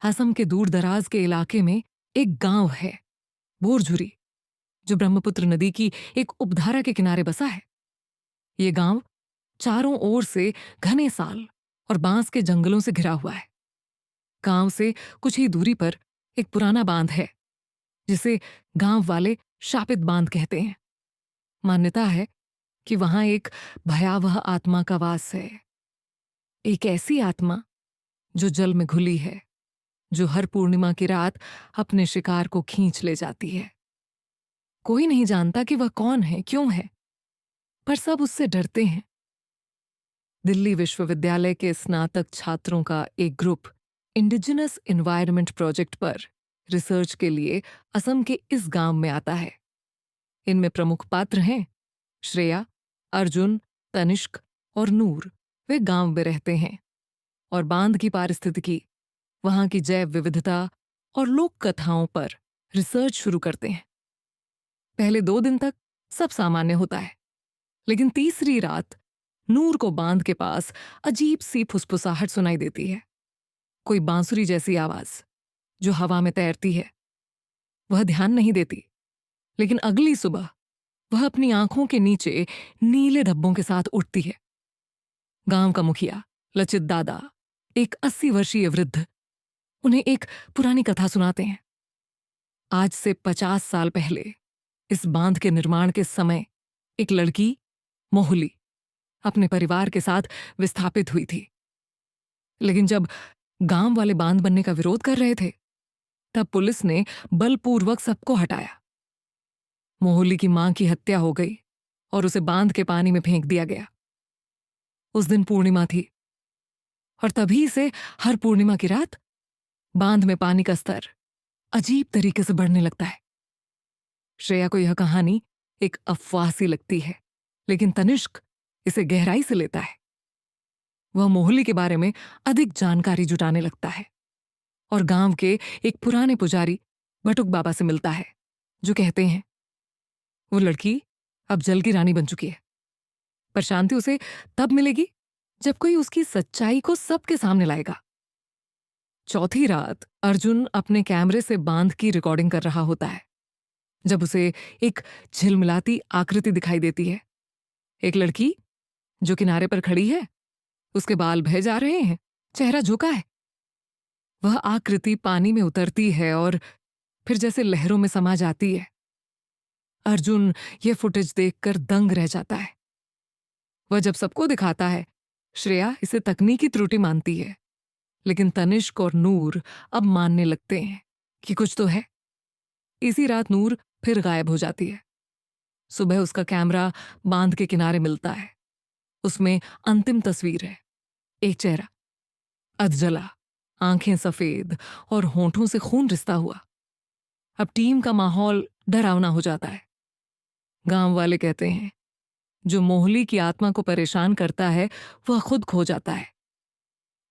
असम के दूर दराज के इलाके में एक गांव है, बोरझुरी, जो ब्रह्मपुत्र नदी की एक उपधारा के किनारे बसा है। ये गांव चारों ओर से घने साल और बांस के जंगलों से घिरा हुआ है। गांव से कुछ ही दूरी पर एक पुराना बांध है, जिसे गांव वाले शापित बांध कहते हैं। मान्यता है कि वहां एक भयावह आत्मा का वास है, एक ऐसी आत्मा जो जल में घुली है, जो हर पूर्णिमा की रात अपने शिकार को खींच ले जाती है। कोई नहीं जानता कि वह कौन है, क्यों है, पर सब उससे डरते हैं। दिल्ली विश्वविद्यालय के स्नातक छात्रों का एक ग्रुप इंडिजिनस एनवायरनमेंट प्रोजेक्ट पर रिसर्च के लिए असम के इस गांव में आता है। इनमें प्रमुख पात्र हैं श्रेया, अर्जुन, तनिष्क और नूर। वे गांव में रहते हैं और बांध की पारिस्थितिकी, वहां की जैव विविधता और लोक कथाओं पर रिसर्च शुरू करते हैं। पहले 2 दिन तक सब सामान्य होता है, लेकिन तीसरी रात नूर को बांध के पास अजीब सी फुसफुसाहट सुनाई देती है, कोई बांसुरी जैसी आवाज जो हवा में तैरती है। वह ध्यान नहीं देती, लेकिन अगली सुबह वह अपनी आंखों के नीचे नीले धब्बों के साथ उठती है। गांव का मुखिया लचित दादा, एक 80 वर्षीय वृद्ध, उन्हें एक पुरानी कथा सुनाते हैं। आज से 50 साल पहले इस बांध के निर्माण के समय एक लड़की, मोहली, अपने परिवार के साथ विस्थापित हुई थी। लेकिन जब गांव वाले बांध बनने का विरोध कर रहे थे, तब पुलिस ने बलपूर्वक सबको हटाया। मोहली की मां की हत्या हो गई और उसे बांध के पानी में फेंक दिया गया। उस दिन पूर्णिमा थी और तभी से हर पूर्णिमा की रात बांध में पानी का स्तर अजीब तरीके से बढ़ने लगता है। श्रेया को यह कहानी एक अफवाह सी लगती है, लेकिन तनिष्क इसे गहराई से लेता है। वह मोहली के बारे में अधिक जानकारी जुटाने लगता है और गांव के एक पुराने पुजारी बटुक बाबा से मिलता है, जो कहते हैं वो लड़की अब जल की रानी बन चुकी है, पर शांति उसे तब मिलेगी जब कोई उसकी सच्चाई को सबके सामने लाएगा। चौथी रात अर्जुन अपने कैमरे से बांध की रिकॉर्डिंग कर रहा होता है, जब उसे एक झिलमिलाती आकृति दिखाई देती है। एक लड़की जो किनारे पर खड़ी है, उसके बाल बह जा रहे हैं, चेहरा झुका है। वह आकृति पानी में उतरती है और फिर जैसे लहरों में समा जाती है। अर्जुन यह फुटेज देखकर दंग रह जाता है। वह जब सबको दिखाता है, श्रेया इसे तकनीकी त्रुटि मानती है, लेकिन तनिष्क और नूर अब मानने लगते हैं कि कुछ तो है। इसी रात नूर फिर गायब हो जाती है। सुबह उसका कैमरा बांध के किनारे मिलता है। उसमें अंतिम तस्वीर है, एक चेहरा अधजला, आंखें सफेद और होंठों से खून रिसता हुआ। अब टीम का माहौल डरावना हो जाता है। गांव वाले कहते हैं जो मोहली की आत्मा को परेशान करता है वह खुद खो जाता है।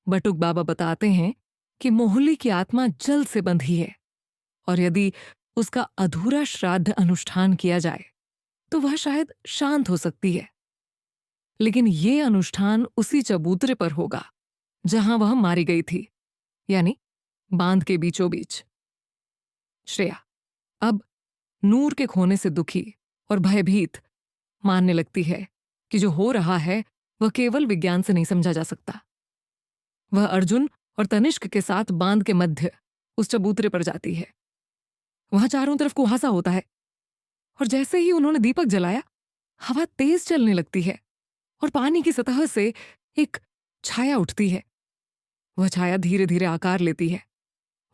बटुक बाबा बताते हैं कि मोहली की आत्मा जल से बंधी है और यदि उसका अधूरा श्राद्ध अनुष्ठान किया जाए तो वह शायद शांत हो सकती है। लेकिन ये अनुष्ठान उसी चबूतरे पर होगा जहां वह मारी गई थी, यानी बांध के बीचों बीच। श्रेया अब नूर के खोने से दुखी और भयभीत मानने लगती है कि जो हो रहा है वह केवल विज्ञान से नहीं समझा जा सकता। वह अर्जुन और तनिष्क के साथ बांध के मध्य उस चबूतरे पर जाती है। वहां चारों तरफ कुहासा होता है और जैसे ही उन्होंने दीपक जलाया, हवा तेज चलने लगती है और पानी की सतह से एक छाया उठती है। वह छाया धीरे धीरे आकार लेती है।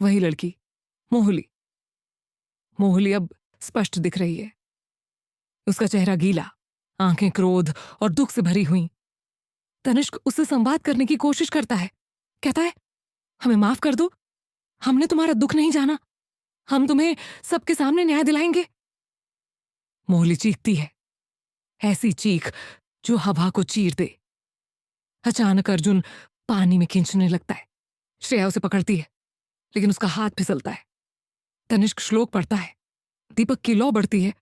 वही लड़की, मोहली। मोहली अब स्पष्ट दिख रही है। उसका चेहरा गीला, आंखें क्रोध और दुख से भरी हुई। तनिष्क उससे संवाद करने की कोशिश करता है, कहता है, हमें माफ कर दो, हमने तुम्हारा दुख नहीं जाना, हम तुम्हें सबके सामने न्याय दिलाएंगे। मोहली चीखती है, ऐसी चीख जो हवा को चीर दे। अचानक अर्जुन पानी में खींचने लगता है। श्रेया उसे पकड़ती है, लेकिन उसका हाथ फिसलता है। तनिष्क श्लोक पढ़ता है, दीपक की लौ बढ़ती है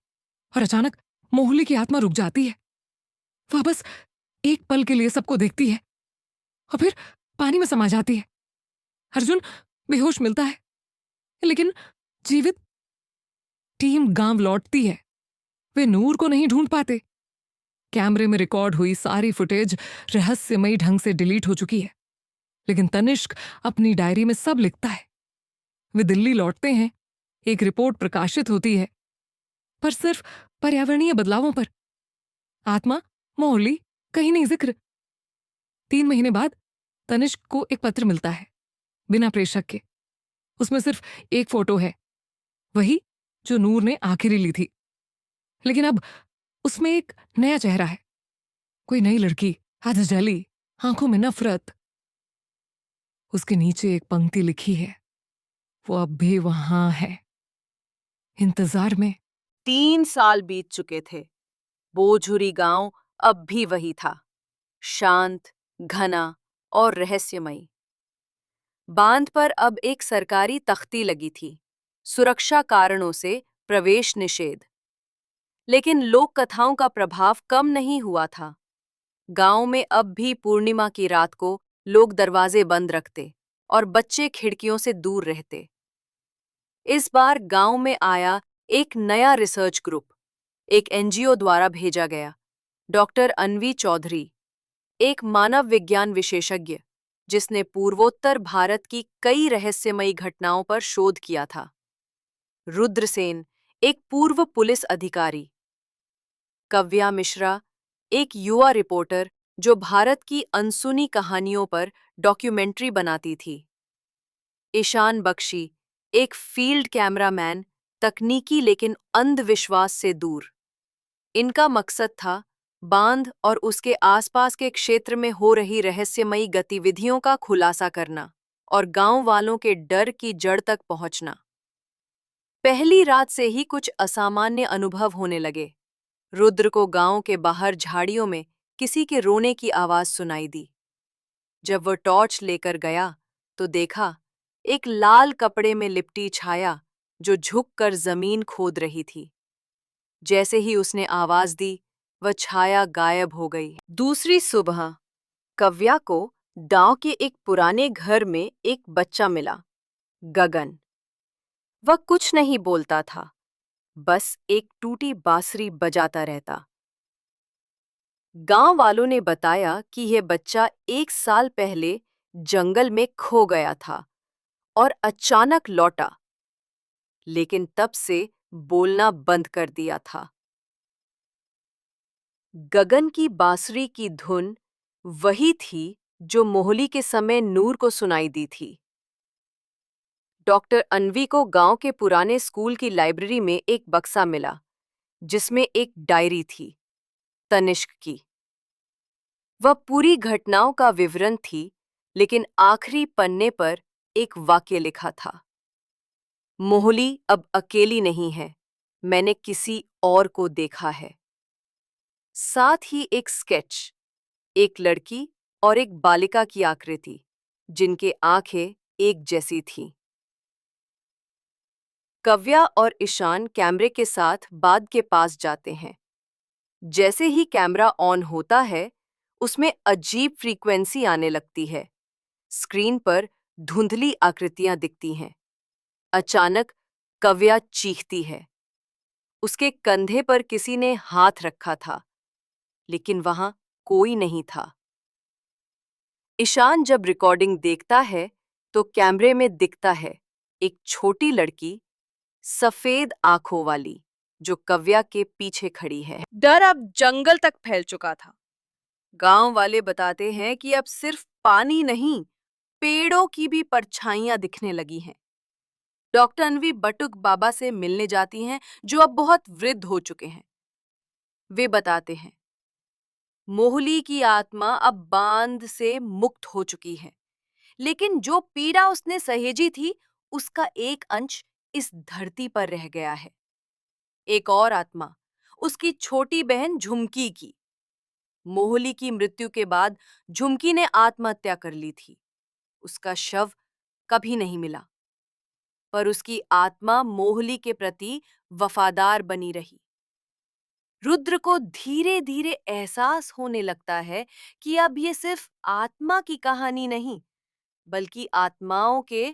और अचानक मोहली की आत्मा रुक जाती है। वह बस एक पल के लिए सबको देखती है और फिर पानी में समा जाती है। अर्जुन बेहोश मिलता है, लेकिन जीवित टीम गांव लौटती है। वे नूर को नहीं ढूंढ पाते। कैमरे में रिकॉर्ड हुई सारी फुटेज रहस्यमयी ढंग से डिलीट हो चुकी है, लेकिन तनिष्क अपनी डायरी में सब लिखता है। वे दिल्ली लौटते हैं, एक रिपोर्ट प्रकाशित होती है, पर सिर्फ पर्यावरणीय बदलावों पर। आत्मा, मोहली, कहीं नहीं जिक्र। 3 महीने बाद तनिष्क को एक पत्र मिलता है, बिना प्रेषक के। उसमें सिर्फ एक फोटो है, वही जो नूर ने आखिरी ली थी, लेकिन अब उसमें एक नया चेहरा है। कोई नई लड़की, आज जली, आंखों में नफरत। उसके नीचे एक पंक्ति लिखी है, वो अब भी वहां है, इंतजार में। 3 साल बीत चुके थे। बोझुरी गांव अब भी वही था, शांत, घना और रहस्यमयी। बांध पर अब एक सरकारी तख्ती लगी थी, सुरक्षा कारणों से प्रवेश निषेध। लेकिन लोक कथाओं का प्रभाव कम नहीं हुआ था। गांव में अब भी पूर्णिमा की रात को लोग दरवाजे बंद रखते और बच्चे खिड़कियों से दूर रहते। इस बार गांव में आया एक नया रिसर्च ग्रुप, एक एनजीओ द्वारा भेजा गया। डॉक्टर अन्वी चौधरी, एक मानव विज्ञान विशेषज्ञ जिसने पूर्वोत्तर भारत की कई रहस्यमयी घटनाओं पर शोध किया था। रुद्रसेन, एक पूर्व पुलिस अधिकारी। कव्या मिश्रा, एक युवा रिपोर्टर जो भारत की अनसुनी कहानियों पर डॉक्यूमेंट्री बनाती थी। ईशान बख्शी, एक फील्ड कैमरामैन, तकनीकी लेकिन अंधविश्वास से दूर। इनका मकसद था बांध और उसके आसपास के क्षेत्र में हो रही रहस्यमयी गतिविधियों का खुलासा करना और गांव वालों के डर की जड़ तक पहुंचना। पहली रात से ही कुछ असामान्य अनुभव होने लगे। रुद्र को गांव के बाहर झाड़ियों में किसी के रोने की आवाज सुनाई दी। जब वह टॉर्च लेकर गया तो देखा एक लाल कपड़े में लिपटी छाया जो झुककर जमीन खोद रही थी। जैसे ही उसने आवाज दी, वह छाया गायब हो गई। दूसरी सुबह कव्या को गांव के एक पुराने घर में एक बच्चा मिला, गगन। वह कुछ नहीं बोलता था, बस एक टूटी बांसुरी बजाता रहता। गांव वालों ने बताया कि यह बच्चा 1 साल पहले जंगल में खो गया था और अचानक लौटा, लेकिन तब से बोलना बंद कर दिया था। गगन की बांसुरी की धुन वही थी जो मोहली के समय नूर को सुनाई दी थी। डॉक्टर अन्वी को गांव के पुराने स्कूल की लाइब्रेरी में एक बक्सा मिला, जिसमें एक डायरी थी, तनिष्क की। वह पूरी घटनाओं का विवरण थी, लेकिन आखिरी पन्ने पर एक वाक्य लिखा था, मोहली अब अकेली नहीं है, मैंने किसी और को देखा है। साथ ही एक स्केच, एक लड़की और एक बालिका की आकृति, जिनके आंखें एक जैसी थीं। कव्या और ईशान कैमरे के साथ बांध के पास जाते हैं। जैसे ही कैमरा ऑन होता है, उसमें अजीब फ्रीक्वेंसी आने लगती है। स्क्रीन पर धुंधली आकृतियां दिखती हैं। अचानक कव्या चीखती है। उसके कंधे पर किसी ने हाथ रखा था, लेकिन वहां कोई नहीं था। ईशान जब रिकॉर्डिंग देखता है तो कैमरे में दिखता है एक छोटी लड़की, सफेद आंखों वाली, जो कव्या के पीछे खड़ी है। डर अब जंगल तक फैल चुका था। गांव वाले बताते हैं कि अब सिर्फ पानी नहीं, पेड़ों की भी परछाइयां दिखने लगी हैं। डॉक्टर अन्वी बटुक बाबा से मिलने जाती हैं, जो अब बहुत वृद्ध हो चुके हैं। वे बताते हैं, मोहली की आत्मा अब बांध से मुक्त हो चुकी है, लेकिन जो पीड़ा उसने सहेजी थी, उसका एक अंश इस धरती पर रह गया है। एक और आत्मा, उसकी छोटी बहन झुमकी की। मोहली की मृत्यु के बाद झुमकी ने आत्महत्या कर ली थी। उसका शव कभी नहीं मिला, पर उसकी आत्मा मोहली के प्रति वफादार बनी रही। रुद्र को धीरे धीरे एहसास होने लगता है कि अब ये सिर्फ आत्मा की कहानी नहीं, बल्कि आत्माओं के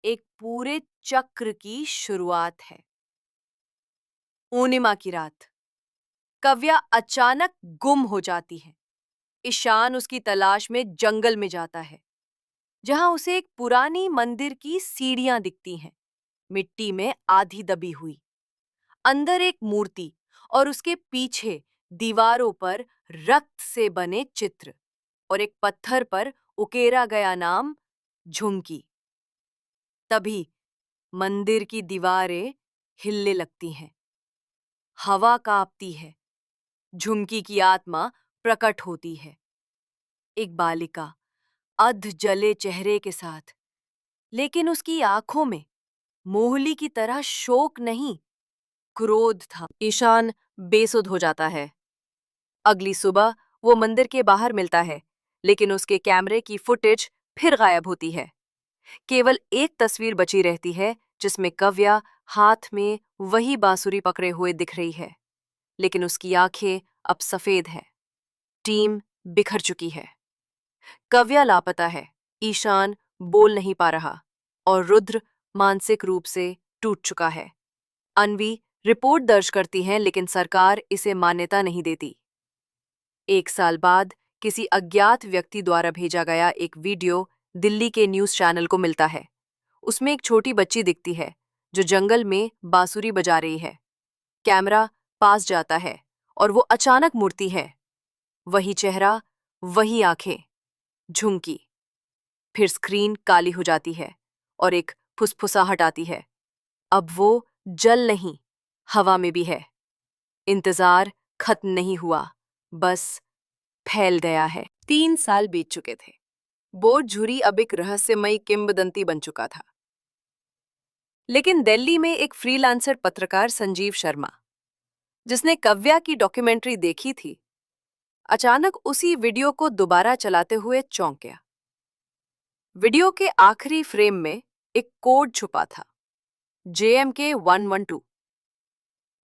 एक पूरे चक्र की शुरुआत है। पूर्णिमा की रात कव्या अचानक गुम हो जाती है। ईशान उसकी तलाश में जंगल में जाता है, जहां उसे एक पुरानी मंदिर की सीढ़ियां दिखती हैं, मिट्टी में आधी दबी हुई। अंदर एक मूर्ति और उसके पीछे दीवारों पर रक्त से बने चित्र और एक पत्थर पर उकेरा गया नाम झुमकी। तभी मंदिर की दीवारें हिलने लगती हैं, हवा कांपती है, झुमकी की आत्मा प्रकट होती है। एक बालिका अध जले चेहरे के साथ, लेकिन उसकी आंखों में मोहली की तरह शोक नहीं, क्रोध था। ईशान बेसुध हो जाता है। अगली सुबह वो मंदिर के बाहर मिलता है, लेकिन उसके कैमरे की फुटेज फिर गायब होती है। केवल एक तस्वीर बची रहती है, जिसमें कव्या हाथ में वही बांसुरी पकड़े हुए दिख रही है, लेकिन उसकी आंखें अब सफेद हैं। टीम बिखर चुकी है। कव्या लापता है, ईशान बोल नहीं पा रहा और रुद्र मानसिक रूप से टूट चुका है। अन्वी रिपोर्ट दर्ज करती है, लेकिन सरकार इसे मान्यता नहीं देती। 1 साल बाद किसी अज्ञात व्यक्ति द्वारा भेजा गया एक वीडियो दिल्ली के न्यूज़ चैनल को मिलता है। उसमें एक छोटी बच्ची दिखती है जो जंगल में बांसुरी बजा रही है। कैमरा पास जाता है और वो अचानक मुड़ती है। वही चेहरा, वही आंखें, झुमकी। फिर स्क्रीन काली हो जाती है और एक फुसफुसाहट आती है। अब वो जल नहीं, हवा में भी है। इंतजार खत्म नहीं हुआ, बस फैल गया है। 3 साल बीत चुके थे। बोझुरी अब एक रहस्यमयी किंवदंती बन चुका था। लेकिन दिल्ली में एक फ्रीलांसर पत्रकार संजीव शर्मा, जिसने कव्या की डॉक्यूमेंट्री देखी थी, अचानक उसी वीडियो को दोबारा चलाते हुए चौंक गया। वीडियो के आखिरी फ्रेम में एक कोड छुपा था, JMK 112।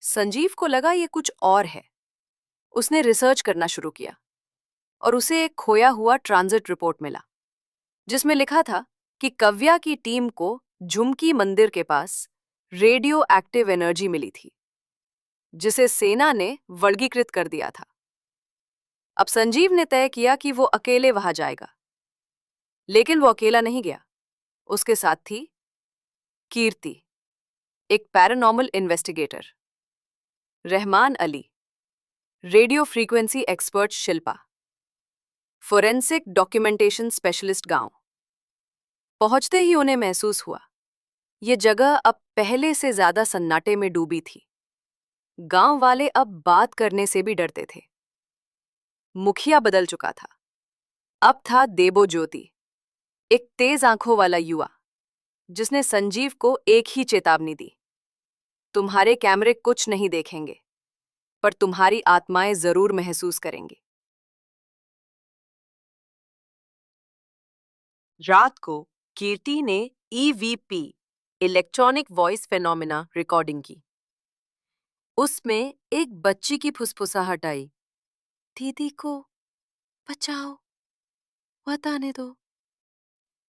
संजीव को लगा ये कुछ और है। उसने रिसर्च करना शुरू किया और उसे एक खोया हुआ ट्रांजिट रिपोर्ट मिला, जिसमें लिखा था कि कव्या की टीम को झुमकी मंदिर के पास रेडियो एक्टिव एनर्जी मिली थी, जिसे सेना ने वर्गीकृत कर दिया था। अब संजीव ने तय किया कि वो अकेले वहां जाएगा, लेकिन वो अकेला नहीं गया। उसके साथ थी कीर्ति, एक paranormal investigator, Rahman Ali, radio frequency expert Shilpa, forensic documentation specialist. गांव पहुंचते ही उन्हें महसूस हुआ ये जगह अब पहले से ज्यादा सन्नाटे में डूबी थी। गांव वाले अब बात करने से भी डरते थे। मुखिया बदल चुका था। अब था देबो ज्योति, एक तेज आंखों वाला युवा, जिसने संजीव को एक ही चेतावनी दी, तुम्हारे कैमरे कुछ नहीं देखेंगे, पर तुम्हारी आत्माएं जरूर महसूस करेंगी। रात को कीर्ति ने EVP, electronic voice phenomena, recording की। उसमें एक बच्ची की फुसफुसाहट आई, दीदी को बचाओ, बताने दो।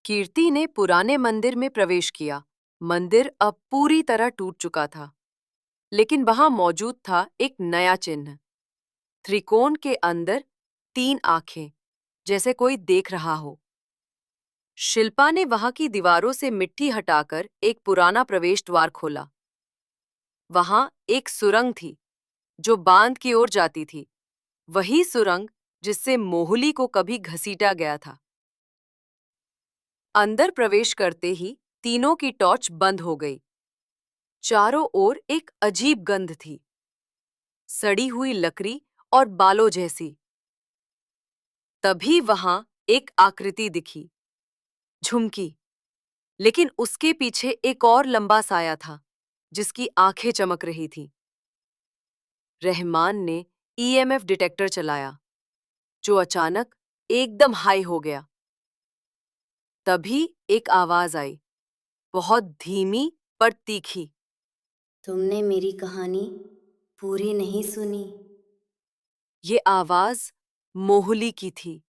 कीर्ति ने पुराने मंदिर में प्रवेश किया। मंदिर अब पूरी तरह टूट चुका था, लेकिन वहां मौजूद था एक नया चिन्ह। त्रिकोण के अंदर 3 आंखें, जैसे कोई देख रहा हो। शिल्पा ने वहां की दीवारों से मिट्टी हटाकर एक पुराना प्रवेश द्वार खोला। वहां एक सुरंग थी जो बांध की ओर जाती थी, वही सुरंग जिससे मोहली को कभी घसीटा गया था। अंदर प्रवेश करते ही तीनों की टॉर्च बंद हो गई। चारों ओर एक अजीब गंध थी, सड़ी हुई लकड़ी और बालों जैसी। तभी वहां एक आकृति दिखी, झुमकी, लेकिन उसके पीछे एक और लंबा साया था, जिसकी आंखें चमक रही थी। रहमान ने EMF डिटेक्टर चलाया, जो अचानक एकदम हाई हो गया। तभी एक आवाज आई, बहुत धीमी पर तीखी, तुमने मेरी कहानी पूरी नहीं सुनी। ये आवाज मोहली की थी।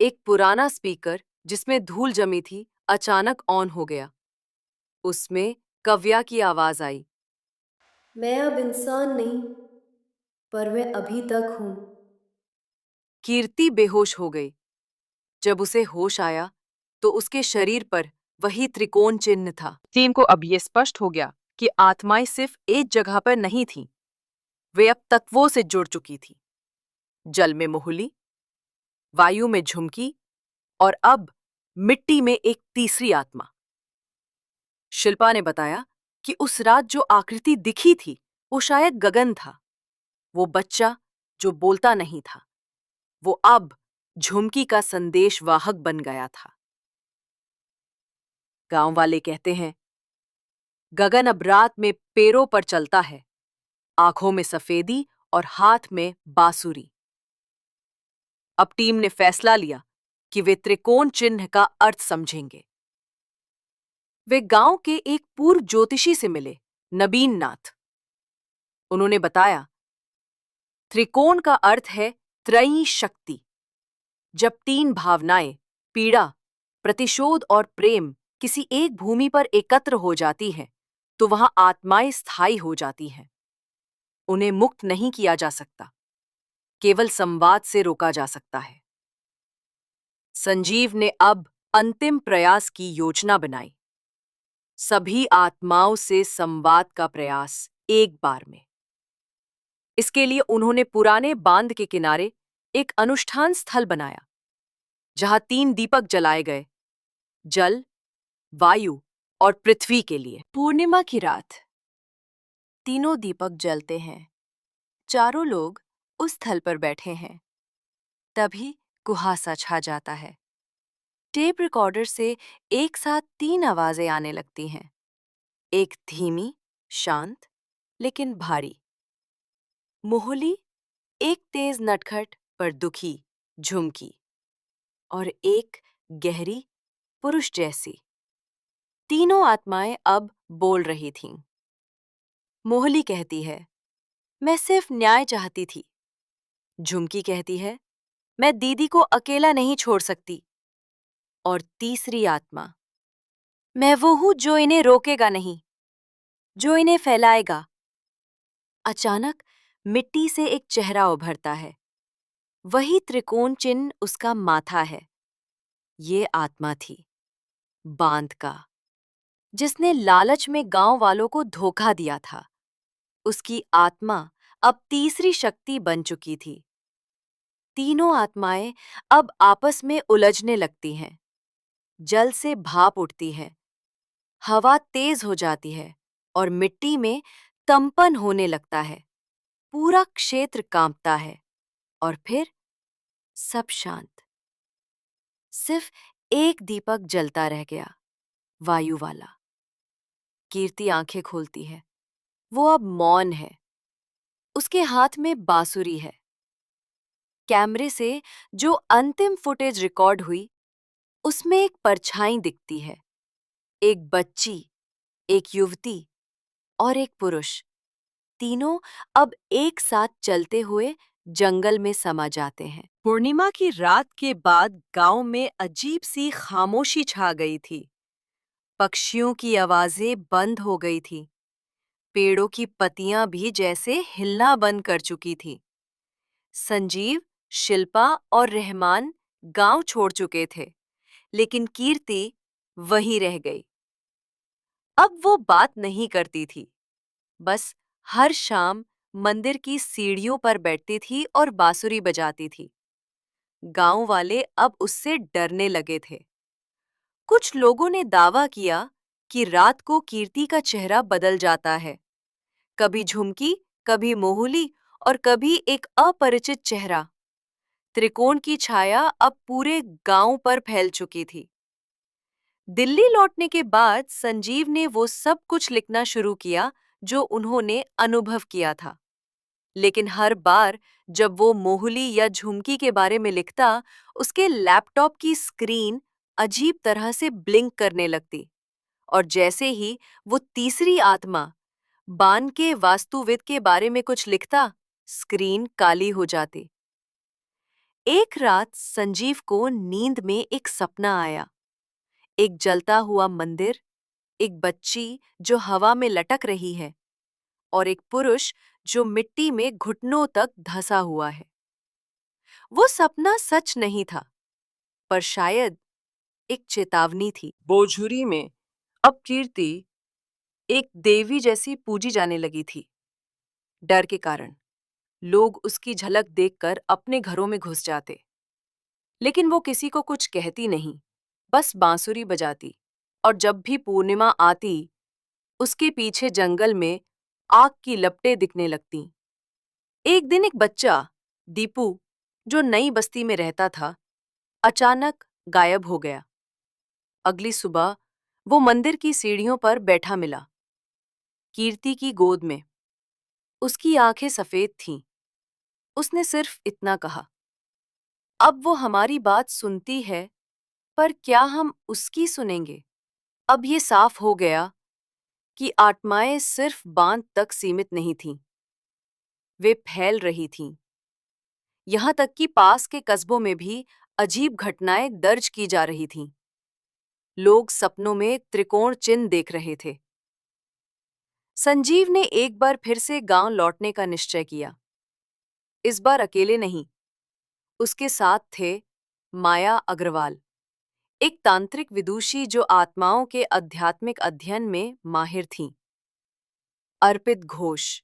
एक पुराना स्पीकर जिसमें धूल जमी थी, अचानक ऑन हो गया। उसमें कव्या की आवाज आई। मैं अब इंसान नहीं, पर मैं अभी तक हूँ। कीर्ति बेहोश हो गई। जब उसे होश आया तो उसके शरीर पर वही त्रिकोण चिन्ह था। टीम को अब यह स्पष्ट हो गया कि आत्माएं सिर्फ एक जगह पर नहीं थीं, वे अब तत्वों से जुड़ चुकी थी। जल में मोहली, वायु में झुमकी और अब मिट्टी में एक तीसरी आत्मा। शिल्पा ने बताया कि उस रात जो आकृति दिखी थी वो शायद गगन था। वो बच्चा जो बोलता नहीं था, वो अब झुमकी का संदेशवाहक बन गया था। गांव वाले कहते हैं, गगन अब रात में पैरों पर चलता है, आंखों में सफेदी और हाथ में बांसुरी। अब टीम ने फैसला लिया कि वे त्रिकोण चिन्ह का अर्थ समझेंगे। वे गांव के एक पूर्व ज्योतिषी से मिले, नबीन नाथ। उन्होंने बताया, त्रिकोण का अर्थ है त्रयी शक्ति। जब तीन भावनाएं, पीड़ा, प्रतिशोध और प्रेम किसी एक भूमि पर एकत्र हो जाती हैं, तो वहां आत्माएं स्थायी हो जाती हैं। उन्हें मुक्त नहीं किया जा सकता, केवल संवाद से रोका जा सकता है। संजीव ने अब अंतिम प्रयास की योजना बनाई। सभी आत्माओं से संवाद का प्रयास एक बार में। इसके लिए उन्होंने पुराने बांध के किनारे एक अनुष्ठान स्थल बनाया, जहां 3 दीपक जलाए गए, जल, वायु और पृथ्वी के लिए। पूर्णिमा की रात, तीनों दीपक जलते हैं। चारों लोग उस स्थल पर बैठे हैं। तभी कुहासा छा जाता है। टेप रिकॉर्डर से एक साथ 3 आवाजें आने लगती हैं। एक धीमी, शांत, लेकिन भारी। मोहली, एक तेज नटखट पर दुखी झुमकी, और एक गहरी, पुरुष जैसी। तीनों आत्माएं अब बोल रही थीं। मोहली कहती है, मैं सिर्फ न्याय चाहती थी। झुमकी कहती है, मैं दीदी को अकेला नहीं छोड़ सकती। और तीसरी आत्मा, मैं वो हूं जो इन्हें रोकेगा नहीं, जो इन्हें फैलाएगा। अचानक मिट्टी से एक चेहरा उभरता है। वही त्रिकोण चिन्ह उसका माथा है। ये आत्मा थी, बांध का, जिसने लालच में गांव वालों को धोखा दिया था। उसकी आत्मा अब तीसरी शक्ति बन चुकी थी। तीनों आत्माएं अब आपस में उलझने लगती हैं। जल से भाप उठती है, हवा तेज हो जाती है और मिट्टी में कंपन होने लगता है। पूरा क्षेत्र कांपता है और फिर सब शांत। सिर्फ एक दीपक जलता रह गया, वायु वाला। कीर्ति आंखें खोलती है। वो अब मौन है। उसके हाथ में बांसुरी है। कैमरे से जो अंतिम फुटेज रिकॉर्ड हुई, उसमें एक परछाई दिखती है। एक बच्ची, एक युवती और एक पुरुष। तीनों अब एक साथ चलते हुए जंगल में समा जाते हैं। पूर्णिमा की रात के बाद गांव में अजीब सी खामोशी छा गई थी। पक्षियों की आवाजें बंद हो गई थी। पेड़ों की पत्तियां भी जैसे हिलना बंद कर चुकी थी। संजीव, शिल्पा और रहमान गांव छोड़ चुके थे, लेकिन कीर्ति वहीं रह गई। अब वो बात नहीं करती थी, बस हर शाम मंदिर की सीढ़ियों पर बैठती थी और बांसुरी बजाती थी। गांव वाले अब उससे डरने लगे थे। कुछ लोगों ने दावा किया कि रात को कीर्ति का चेहरा बदल जाता है, कभी झुमकी, कभी मोहली और कभी एक अपरिचित चेहरा। त्रिकोण की छाया अब पूरे गांव पर फैल चुकी थी। दिल्ली लौटने के बाद संजीव ने वो सब कुछ लिखना शुरू किया जो उन्होंने अनुभव किया था। लेकिन हर बार जब वो मोहली या झुमकी के बारे में लिखता, उसके लैपटॉप की स्क्रीन अजीब तरह से ब्लिंक करने लगती, और जैसे ही वो तीसरी आत्मा, बान के वास्तुविद के बारे में कुछ लिखता, स्क्रीन काली हो जाती। एक रात संजीव को नींद में एक सपना आया। एक जलता हुआ मंदिर, एक बच्ची जो हवा में लटक रही है और एक पुरुष जो मिट्टी में घुटनों तक धंसा हुआ है। वो सपना सच नहीं था, पर शायद एक चेतावनी थी। बोझुरी में अब कीर्ति एक देवी जैसी पूजी जाने लगी थी। डर के कारण लोग उसकी झलक देखकर अपने घरों में घुस जाते, लेकिन वो किसी को कुछ कहती नहीं, बस बांसुरी बजाती। और जब भी पूर्णिमा आती, उसके पीछे जंगल में आग की लपटें दिखने लगतीं। एक दिन एक बच्चा, दीपू, जो नई बस्ती में रहता था, अचानक गायब हो गया। अगली सुबह वो मंदिर की सीढ़ियों पर बैठा मिला, कीर्ति की गोद में। उसकी आंखें सफेद थीं। उसने सिर्फ इतना कहा, अब वो हमारी बात सुनती है, पर क्या हम उसकी सुनेंगे? अब ये साफ हो गया कि आत्माएं सिर्फ बांध तक सीमित नहीं थीं, वे फैल रही थीं। यहां तक कि पास के कस्बों में भी अजीब घटनाएं दर्ज की जा रही थीं। लोग सपनों में त्रिकोण चिन्ह देख रहे थे। संजीव ने एक बार फिर से गांव लौटने का निश्चय किया। इस बार अकेले नहीं, उसके साथ थे माया अग्रवाल, एक तांत्रिक विदुषी जो आत्माओं के आध्यात्मिक अध्ययन में माहिर थीं। अर्पित घोष,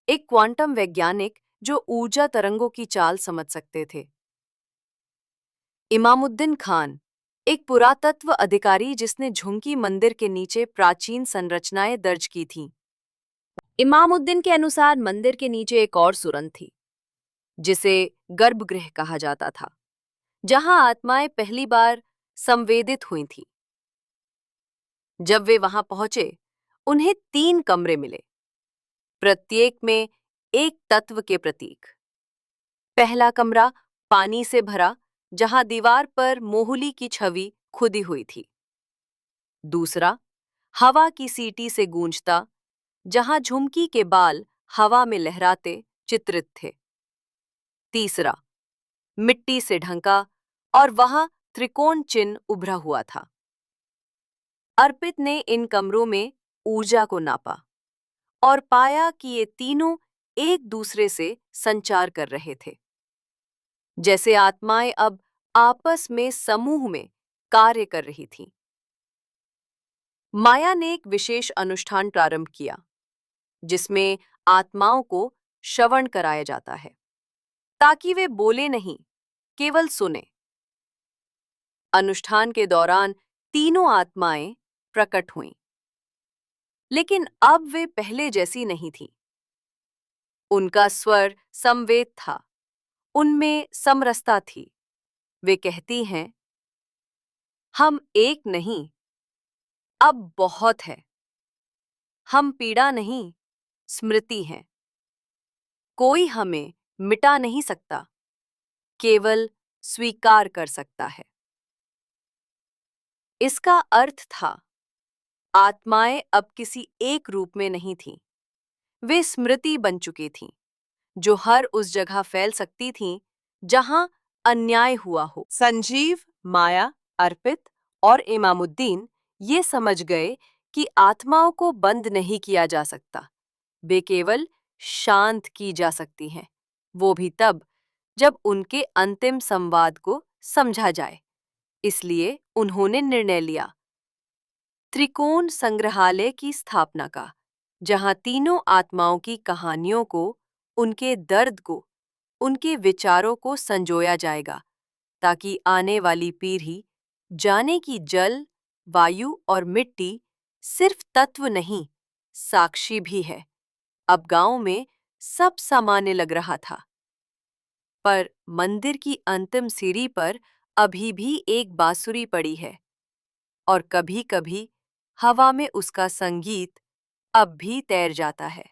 एक क्वांटम वैज्ञानिक जो ऊर्जा तरंगों की चाल समझ सकते थे। इमामुद्दीन खान, एक पुरातत्व अधिकारी जिसने झुमकी मंदिर के नीचे प्राचीन संरचनाएं दर्ज की थीं। इमामुद्दीन के अनुसार मंदिर के नीचे एक और सुरंग थी, जिसे गर्भगृह कहा जाता था, जहां आत्माएं पहली बार संवेदित हुई थीं। जब वे वहां पहुंचे, उन्हें 3 कमरे मिले, प्रत्येक में एक तत्व के प्रतीक। पहला कमरा पानी से भरा, जहां दीवार पर मोहुली की छवि खुदी हुई थी। दूसरा, हवा की सीटी से गूंजता, जहां झुमकी के बाल हवा में लहराते चित्रित थे। तीसरा, मिट्टी से ढंका और वहां त्रिकोण चिन्ह उभरा हुआ था। अर्पित ने इन कमरों में ऊर्जा को नापा और पाया कि ये तीनों एक दूसरे से संचार कर रहे थे, जैसे आत्माएं अब आपस में समूह में कार्य कर रही थीं। माया ने एक विशेष अनुष्ठान प्रारंभ किया, जिसमें आत्माओं को श्रवण कराया जाता है, ताकि वे बोले नहीं, केवल सुने। अनुष्ठान के दौरान तीनों आत्माएं प्रकट हुईं, लेकिन अब वे पहले जैसी नहीं थीं। उनका स्वर समवेत था, उनमें समरसता थी। वे कहती हैं, हम एक नहीं, अब बहुत है। हम पीड़ा नहीं, स्मृति हैं। कोई हमें मिटा नहीं सकता, केवल स्वीकार कर सकता है। इसका अर्थ था, आत्माएं अब किसी एक रूप में नहीं थीं। वे स्मृति बन चुकी थीं, जो हर उस जगह फैल सकती थीं जहां अन्याय हुआ हो। संजीव, माया, अर्पित और इमामुद्दीन ये समझ गए कि आत्माओं को बंद नहीं किया जा सकता, वे केवल शांत की जा सकती हैं, वो भी तब जब उनके अंतिम संवाद को समझा जाए। इसलिए उन्होंने निर्णय लिया, त्रिकोण संग्रहालय की स्थापना का, जहां तीनों आत्माओं की कहानियों को, उनके दर्द को, उनके विचारों को संजोया जाएगा, ताकि आने वाली पीढ़ी जाने कि जल, वायु और मिट्टी सिर्फ तत्व नहीं, साक्षी भी है। अब गांव में सब सामान्य लग रहा था, पर मंदिर की अंतिम सीढ़ी पर अभी भी एक बांसुरी पड़ी है, और कभी-कभी हवा में उसका संगीत अब भी तैर जाता है।